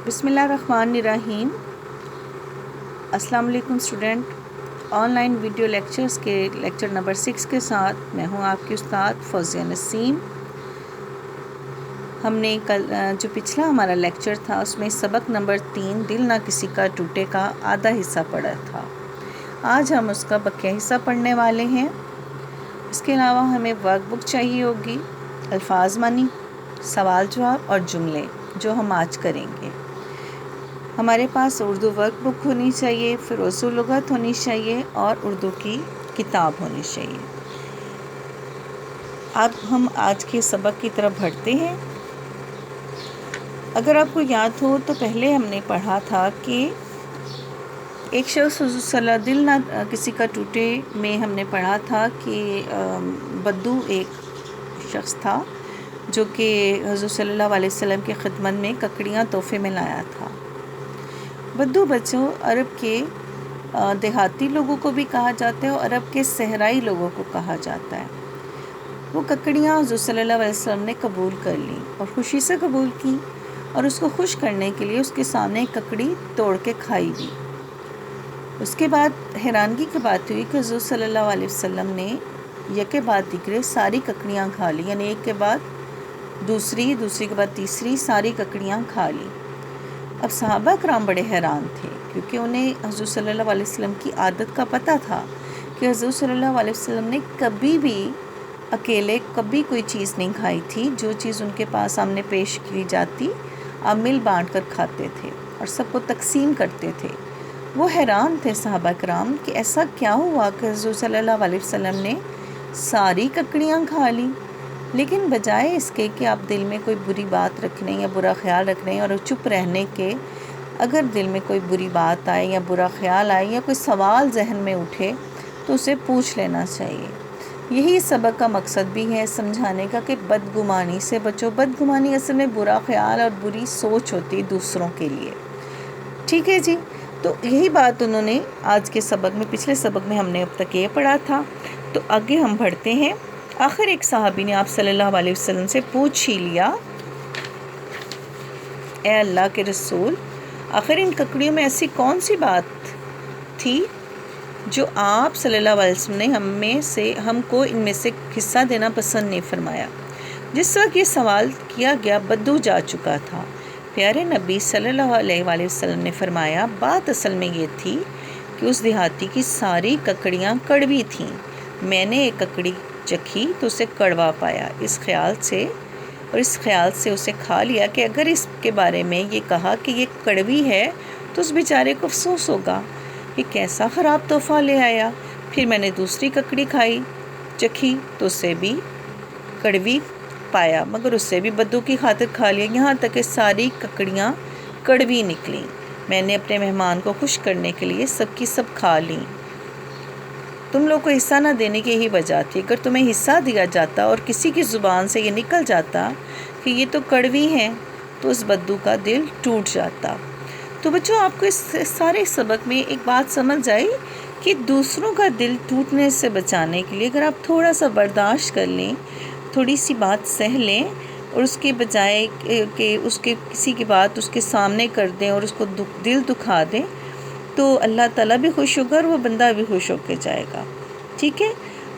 بسم اللہ الرحمن الرحیم۔ السلام علیکم student, on line video lectures کے لیکچر نمبر 6 کے ساتھ میں ہوں آپ کی استاد فوزیہ نسیم۔ ہم نے کل جو پچھلا ہمارا لیکچر تھا اس میں سبق نمبر 3 دل نہ کسی کا ٹوٹے کا آدھا حصہ پڑھا تھا۔ آج ہم اس کا بقیہ حصہ پڑھنے والے ہیں۔ اس کے علاوہ ہمیں ورک بک چاہیے ہوگی، الفاظ معنی، سوال جواب اور جملے جو ہم آج کریں گے۔ ہمارے پاس اردو ورک بک ہونی چاہیے، پھر اردو لغت ہونی چاہیے اور اردو کی کتاب ہونی چاہیے۔ اب ہم آج کے سبق کی طرف بڑھتے ہیں۔ اگر آپ کو یاد ہو تو پہلے ہم نے پڑھا تھا کہ ایک شخص حضور صلی اللہ دل نہ کسی کا ٹوٹے میں ہم نے پڑھا تھا کہ بدو ایک شخص تھا جو کہ حضور صلی اللہ علیہ وسلم کی خدمت میں ککڑیاں تحفے میں لایا تھا۔ بدو بچوں عرب کے دیہاتی لوگوں کو بھی کہا جاتا ہے اور عرب کے صحرائی لوگوں کو کہا جاتا ہے۔ وہ ککڑیاں حضور صلی اللہ علیہ وسلم نے قبول کر لیں اور خوشی سے قبول کی، اور اس کو خوش کرنے کے لیے اس کے سامنے ایک ککڑی توڑ کے کھائی بھی۔ اس کے بعد حیرانگی کی بات ہوئی کہ حضور صلی اللہ علیہ وسلم نے یکے بعد دیگرے ساری ککڑیاں کھا لی، یعنی ایک کے بعد دوسری کے بعد تیسری ساری ککڑیاں کھا لی۔ اب صحابہ کرام بڑے حیران تھے کیونکہ انہیں حضور صلی اللہ علیہ وسلم کی عادت کا پتہ تھا کہ حضور صلی اللہ علیہ وسلم نے کبھی بھی اکیلے کبھی کوئی چیز نہیں کھائی تھی۔ جو چیز ان کے پاس سامنے پیش کی جاتی آپ مل بانٹ کر کھاتے تھے اور سب کو تقسیم کرتے تھے۔ وہ حیران تھے صحابہ کرام کہ ایسا کیا ہوا کہ حضور صلی اللہ علیہ وسلم نے ساری ککڑیاں کھا لی، لیکن بجائے اس کے کہ آپ دل میں کوئی بری بات رکھنے یا برا خیال رکھنے اور چپ رہنے کے، اگر دل میں کوئی بری بات آئے یا برا خیال آئے یا کوئی سوال ذہن میں اٹھے تو اسے پوچھ لینا چاہیے۔ یہی سبق کا مقصد بھی ہے سمجھانے کا کہ بدگمانی سے بچو۔ بدگمانی اصل میں برا خیال اور بری سوچ ہوتی دوسروں کے لیے، ٹھیک ہے جی۔ تو یہی بات انہوں نے آج کے سبق میں، پچھلے سبق میں ہم نے اب تک یہ پڑھا تھا۔ تو آگے ہم بڑھتے ہیں۔ آخر ایک صحابی نے آپ صلی اللہ علیہ وسلم سے پوچھ ہی لیا، اے اللہ کے رسول، آخر ان ککڑیوں میں ایسی کون سی بات تھی جو آپ صلی اللہ علیہ وسلم نے ہم کو ان میں سے حصہ دینا پسند نہیں فرمایا؟ جس وقت یہ سوال کیا گیا بدو جا چکا تھا۔ پیارے نبی صلی اللہ علیہ وآلہ وسلم نے فرمایا، بات اصل میں یہ تھی کہ اس دیہاتی کی ساری ککڑیاں کڑوی تھیں۔ میں نے ایک ککڑی چکھی تو اسے کڑوا پایا، اس خیال سے اسے کھا لیا کہ اگر اس کے بارے میں یہ کہا کہ یہ کڑوی ہے تو اس بیچارے کو افسوس ہوگا، یہ کیسا خراب تحفہ لے آیا۔ پھر میں نے دوسری ککڑی چکھی تو اسے بھی کڑوی پایا، مگر اسے بھی بدو کی خاطر کھا لیا، یہاں تک کہ ساری ککڑیاں کڑوی نکلیں۔ میں نے اپنے مہمان کو خوش کرنے کے لیے سب کی سب کھا لیں۔ تم لوگ کو حصہ نہ دینے کی یہی وجہ تھی۔ اگر تمہیں حصہ دیا جاتا اور کسی کی زبان سے یہ نکل جاتا کہ یہ تو کڑوی ہیں تو اس بدو کا دل ٹوٹ جاتا۔ تو بچوں، آپ کو اس سارے سبق میں ایک بات سمجھ آئی کہ دوسروں کا دل ٹوٹنے سے بچانے کے لیے اگر آپ تھوڑا سا برداشت کر لیں، تھوڑی سی بات سہ لیں اور اس کے بجائے کہ کسی کی بات اس کے سامنے کر دیں اور اس کو دل دکھا دیں، تو اللہ تعالیٰ بھی خوش ہوگا اور وہ بندہ بھی خوش ہو کے جائے گا، ٹھیک ہے۔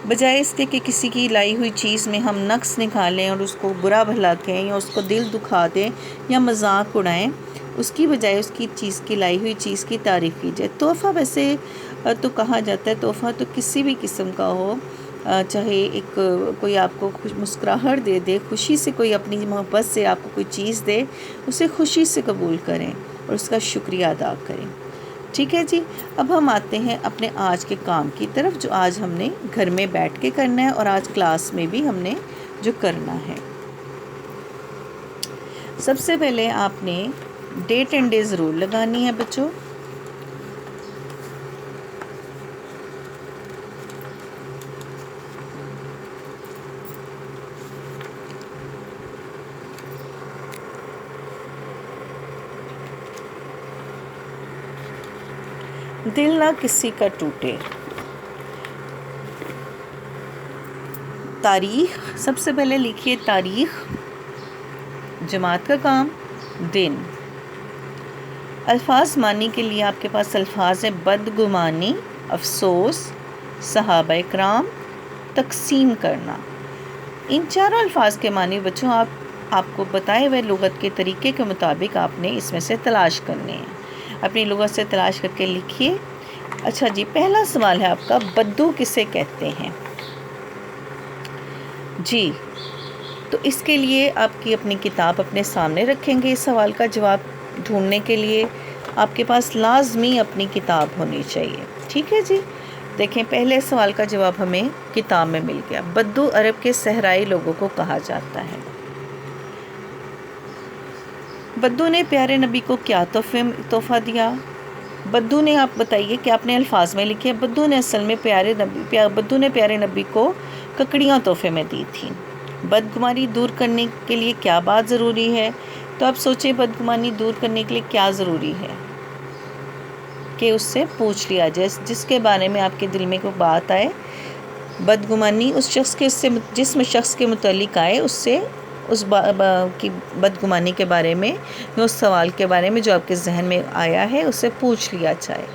بجائے اس کے کہ کسی کی لائی ہوئی چیز میں ہم نقص نکالیں اور اس کو برا بھلا کہیں یا اس کو دل دکھا دیں یا مذاق اڑائیں، اس کی بجائے اس کی چیز کی لائی ہوئی چیز کی تعریف کی جائے۔ تحفہ ویسے تو کہا جاتا ہے، تحفہ تو کسی بھی قسم کا ہو، چاہے کوئی آپ کو مسکراہٹ دے دے، خوشی سے کوئی اپنی محبت سے آپ کو کوئی چیز دے، اسے خوشی سے قبول کریں اور اس کا شکریہ ادا کریں، ٹھیک ہے جی۔ اب ہم آتے ہیں اپنے آج کے کام کی طرف، جو آج ہم نے گھر میں بیٹھ کے کرنا ہے اور آج کلاس میں بھی ہم نے جو کرنا ہے۔ سب سے پہلے آپ نے ڈیٹ اینڈ ڈے ضرور لگانی ہے بچوں۔ دل نہ کسی کا ٹوٹے۔ تاریخ، سب سے پہلے لکھیے تاریخ، جماعت کا کام، دن، الفاظ معنی کے لیے آپ کے پاس الفاظ ہیں بدگمانی، افسوس، صحابہ کرام، تقسیم کرنا۔ ان چاروں الفاظ کے معنی بچوں آپ کو بتائے ہوئے لغت کے طریقے کے مطابق آپ نے اس میں سے تلاش کرنے ہیں، اپنی لغت سے تلاش کر کے لکھیے۔ اچھا جی، پہلا سوال ہے آپ کا، بدو کسے کہتے ہیں؟ جی، تو اس کے لیے آپ کی اپنی کتاب اپنے سامنے رکھیں گے۔ اس سوال کا جواب ڈھونڈنے کے لیے آپ کے پاس لازمی اپنی کتاب ہونی چاہیے، ٹھیک ہے جی۔ دیکھیں، پہلے سوال کا جواب ہمیں کتاب میں مل گیا۔ بدو عرب کے صحرائی لوگوں کو کہا جاتا ہے۔ بدو نے پیارے نبی کو کیا تحفہ دیا؟ بدو نے، آپ بتائیے کہ آپ نے الفاظ میں لکھے، بدو نے اصل میں پیارے نبی کو ککڑیاں تحفے میں دی تھیں۔ بدگمانی دور کرنے کے لیے کیا بات ضروری ہے؟ تو آپ سوچیں، بدگمانی دور کرنے کے لیے کیا ضروری ہے کہ اس سے پوچھ لیا جائے، جس کے بارے میں آپ کے دل میں کوئی بات آئے، بدگمانی جس شخص کے متعلق آئے، اس سے اس کی بدگمانی کے بارے میں، اس سوال کے بارے میں جو آپ کے ذہن میں آیا ہے، اس سے پوچھ لیا جائے،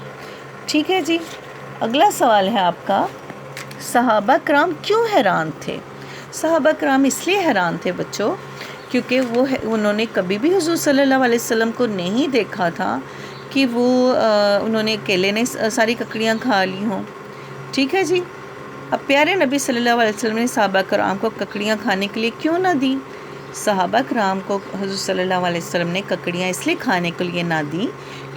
ٹھیک ہے جی۔ اگلا سوال ہے آپ کا، صحابہ کرام کیوں حیران تھے؟ صحابہ کرام اس لیے حیران تھے بچوں کیونکہ انہوں نے کبھی بھی حضور صلی اللہ علیہ وسلم کو نہیں دیکھا تھا کہ انہوں نے اکیلے نے ساری ککڑیاں کھا لی ہوں، ٹھیک ہے جی۔ اب پیارے نبی صلی اللہ علیہ وسلم نے صحابہ کرام کو ککڑیاں کھانے کے لیے کیوں نہ دی؟ صحابہ کرام کو حضور صلی اللہ علیہ وسلم نے ککڑیاں اس لیے کھانے کے لیے نہ دیں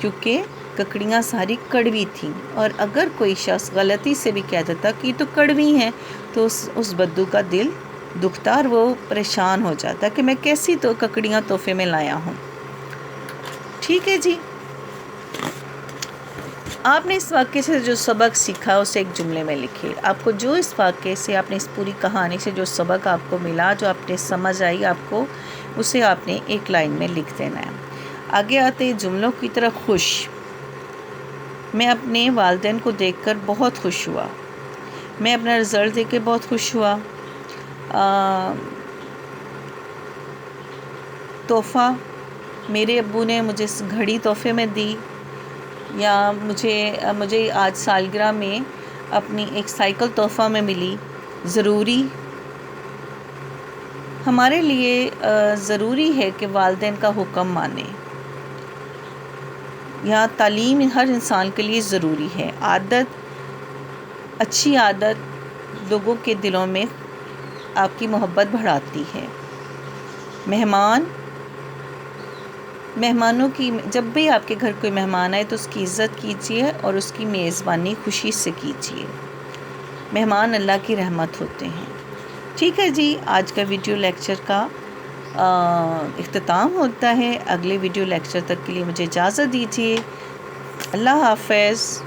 کیونکہ ککڑیاں ساری کڑوی تھیں، اور اگر کوئی شخص غلطی سے بھی کہہ دیتا کہ یہ تو کڑوی ہیں تو اس بدو کا دل دکھتا اور وہ پریشان ہو جاتا کہ میں کیسی تو ککڑیاں تحفے میں لایا ہوں، ٹھیک ہے جی۔ آپ نے اس واقعے سے جو سبق سیکھا اسے ایک جملے میں لکھیے۔ آپ کو جو اس واقعے سے، آپ نے اس پوری کہانی سے جو سبق آپ کو ملا، جو آپ نے سمجھ آئی آپ کو، اسے آپ نے ایک لائن میں لکھ دینا ہے۔ آگے آتے جملوں کی طرف۔ خوش، میں اپنے والدین کو دیکھ کر بہت خوش ہوا۔ میں اپنا رزلٹ دیکھ کے بہت خوش ہوا۔ تحفہ، میرے ابو نے مجھے گھڑی تحفے میں دی، یا مجھے آج سالگرہ میں اپنی ایک سائیکل تحفہ میں ملی۔ ضروری، ہمارے لیے ضروری ہے کہ والدین کا حکم مانیں، یا تعلیم ہر انسان کے لیے ضروری ہے۔ عادت، اچھی عادت لوگوں کے دلوں میں آپ کی محبت بڑھاتی ہے۔ مہمانوں کی، جب بھی آپ کے گھر کوئی مہمان آئے تو اس کی عزت کیجیے اور اس کی میزبانی خوشی سے کیجیے۔ مہمان اللہ کی رحمت ہوتے ہیں، ٹھیک ہے جی۔ آج کا ویڈیو لیکچر کا اختتام ہوتا ہے۔ اگلے ویڈیو لیکچر تک کے لیے مجھے اجازت دیجیے۔ اللہ حافظ۔